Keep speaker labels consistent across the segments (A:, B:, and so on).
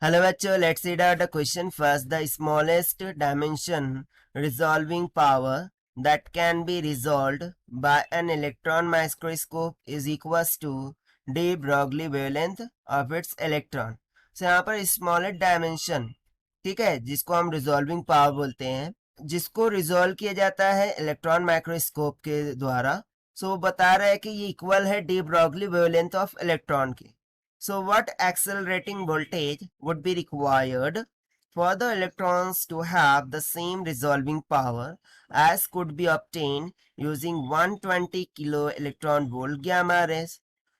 A: Hello bachcho, let's read out the question first. The smallest dimension resolving power that can be resolved by an electron microscope is equals to de Broglie wavelength of its electron. So यहाँ पर smallest dimension, ठीक है, जिसको हम resolving power बोलते हैं, जिसको resolve किया जाता है इलेक्ट्रॉन माइक्रोस्कोप के द्वारा. सो बता रहा है कि ये इक्वल है de Broglie wavelength of electron के. So what accelerating voltage would be required for the electrons to have the same resolving power as could be obtained using 120 kilo electron volt gamma rays?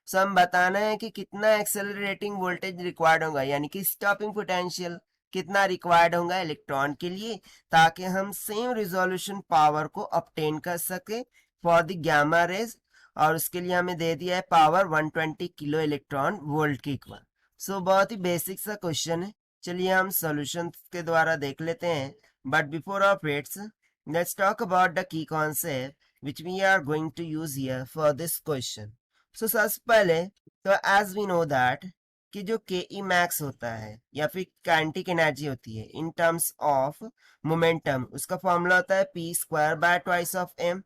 A: So हम बताना है कि कितना accelerating voltage required होगा, यानी कि stopping potential कितना required होगा इलेक्ट्रॉन के लिए ताकि हम सेम रिजोल्यूशन पावर को ऑब्टेन कर सके फॉर द गामा रेज. और उसके लिए हमें दे दिया है पावर 120 किलो इलेक्ट्रॉन वोल्ट के इक्वल. सो बहुत ही बेसिक सा क्वेश्चन है. चलिए हम सॉल्यूशन के द्वारा देख लेते हैं. But before of its let's talk about the key concept which we are going to use here for this question. So सबसे पहले तो एज वी नो दैट कि जो के ई मैक्स होता है या फिर काइनेटिक एनर्जी होती है इन टर्म्स ऑफ मोमेंटम, उसका फॉर्मूला होता है P square by twice of M,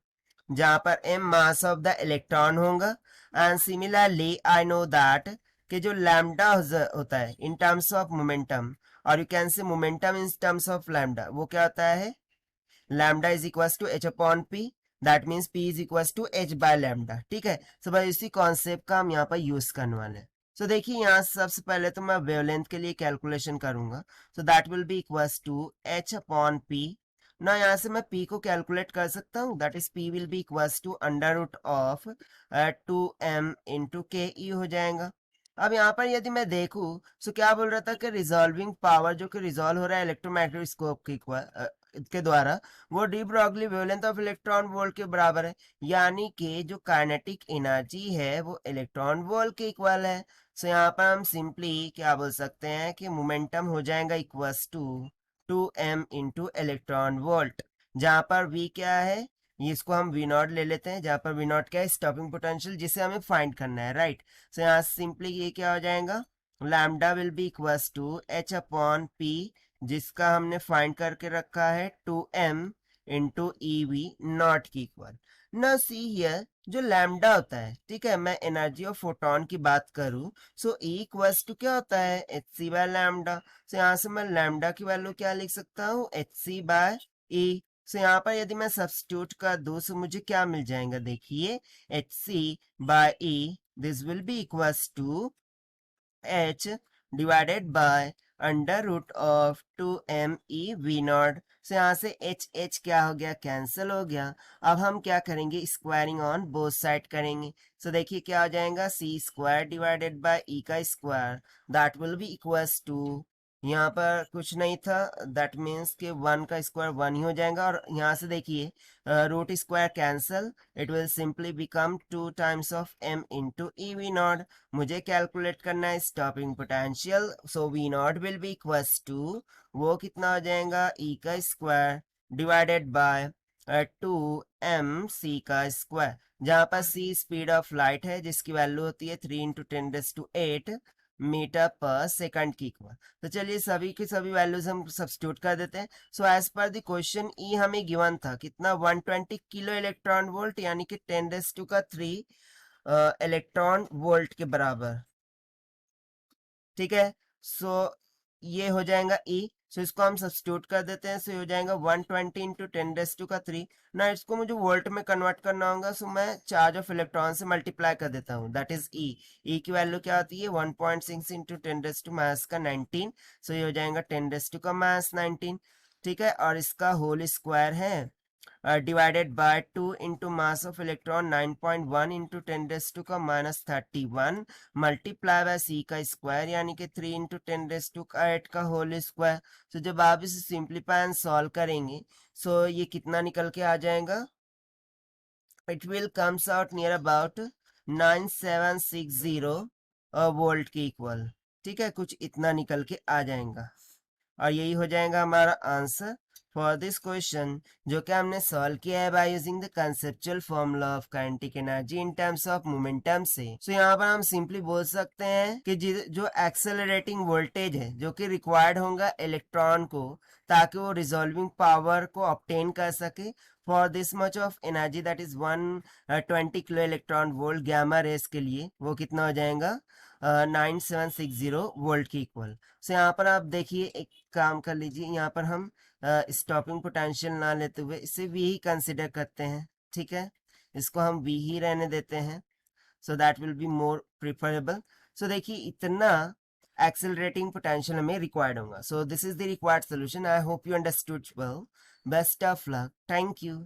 A: जहां पर m mass of the electron होगा. And similarly I know that कि जो लैम्डा होता है इन टर्म्स ऑफ मोमेंटम, और you can say momentum in terms of lambda, वो क्या होता है lambda is equal to H upon P. That means P is equal to H by lambda. ठीक है, सो भाई इसी कॉन्सेप्ट का हम यहाँ पर यूज करने वाले हैं. सो देखिए यहाँ सबसे पहले तो मैं वेवलेंथ के लिए कैलकुलेशन करूंगा. So that will be equal to H upon P. ना यहाँ से मैं p को कैलकुलेट कर सकता हूँ. That is p will be equals to under root of 2m into K E हो जाएगा. अब यहाँ पर यदि मैं देखूँ तो क्या बोल रहा था कि रिजॉल्विंग पावर जो कि रिजॉल्व हो रहा है इलेक्ट्रोमैग्नेटिक के द्वारा वो de Broglie wavelength of electron volt के बराबर है, यानी कि जो काइनेटिक एनर्जी है वो इलेक्ट्रॉन वोल्ट के इक्वल है. सो यहाँ पर हम सिंपली क्या बोल सकते हैं कि मोमेंटम हो जाएगा equals to 2m into electron volt, जहां पर v क्या है, इसको हम v नॉट ले लेते हैं, जहां पर v नॉट क्या है स्टॉपिंग पोटेंशियल जिसे हमें फाइंड करना है. राइट, सो यहाँ सिंपली ये क्या हो जाएगा lambda will be equals to H upon P, जिसका हमने फाइंड करके रखा है 2m into E V not की इक्वल. न सी हियर जो लैम्डा होता है, ठीक है, मैं एनर्जी ऑफ फोटोन की बात करूं सो ई इक्वल्स टू क्या होता है एच सी बाय लैम्डा. सो यहाँ से मैं लैम्डा की वैल्यू क्या लिख सकता हूँ एच सी बाय ई. सो यहाँ पर यदि मैं सब्स्टिट्यूट कर दूं तो मुझे क्या मिल जाएगा, देखिए H C by E this will be equals to h divided by under root of 2me v not. से यहाँ से h क्या हो गया कैंसिल हो गया. अब हम क्या करेंगे स्क्वायरिंग ऑन बोथ साइड करेंगे. सो देखिए क्या हो जाएगा C square divided by E का square, that will be equals to, यहाँ पर कुछ नहीं था दैट मीन्स कि 1 का स्क्वायर 1 ही हो जाएगा. और यहाँ से देखिए root square cancel, it will simply become 2 times of m into E V not. मुझे कैलकुलेट करना है stopping potential. So V not will be equals to, वो कितना हो जाएगा ई का स्क्वायर डिवाइडेड बाय 2mc का स्क्वायर, जहां पर c स्पीड ऑफ लाइट है जिसकी वैल्यू होती है 3 इंटू 10⁸ मीटर पर सेकंड की इक्वल. तो चलिए सभी की सभी वैल्यूज हम सब्स्टिट्यूट कर देते हैं. So as per the question E हमें गिवन था कितना 120 किलो इलेक्ट्रॉन वोल्ट, यानी कि 10⁻³ इलेक्ट्रॉन वोल्ट के बराबर. ठीक है, सो ये हो जाएगा ई. सो इसको हम सब्स्टिट्यूट कर देते हैं. सो हो जाएगा 120 इंटू 10⁻³ ना. इसको मुझे वोल्ट में कन्वर्ट करना होगा, सो मैं चार्ज ऑफ इलेक्ट्रॉन से मल्टीप्लाई कर देता हूँ, दैट इज ई. ई की वैल्यू क्या होती है 1.6 इंटू 10⁻⁹. सो ये हो जाएगा 10⁻⁹. ठीक है, और इसका होल स्क्वायर है divided by 2 into mass of electron 9.1 into 10⁻⁻31 multiply by C का स्क्वायर, यानी कि 3 इंटू 10⁸ का होल स्क्वायर. तो जब आप इसे सिंप्लीफाई एंड सॉल्व करेंगे सो ये कितना निकल के आ जाएगा, it will comes out near about 9760 volt के इक्वल. ठीक है, कुछ इतना निकल के आ जाएगा और यही हो जाएगा हमारा आंसर. फॉर दिस क्वेश्चन जो कि हमने सॉल्व किया है by using the conceptual formula of kinetic energy in terms of momentum से, सो यहाँ पर हम सिंपली बोल सकते हैं कि जो एक्सेलरेटिंग वोल्टेज है जो कि रिक्वायर्ड होगा इलेक्ट्रॉन को ताकि वो रिजॉल्विंग पावर को ऑब्टेन कर सके for this much of energy that is 120 kilo electron volt gamma rays के लिए, वो कितना हो जाएगा 9760 वोल्ट की इक्वल। सो यहाँ पर आप देखिए एक काम कर लीजिए, यहाँ पर हम स्टॉपिंग पोटेंशियल ना लेते हुए इसे वी ही कंसिडर करते हैं, ठीक है, इसको हम वी ही रहने देते हैं, so that will be more preferable. So देखिए इतना एक्सेलरेटिंग पोटेंशियल हमें रिक्वायर्ड होगा, so this is the required solution. I hope you understood well, best of luck, thank you.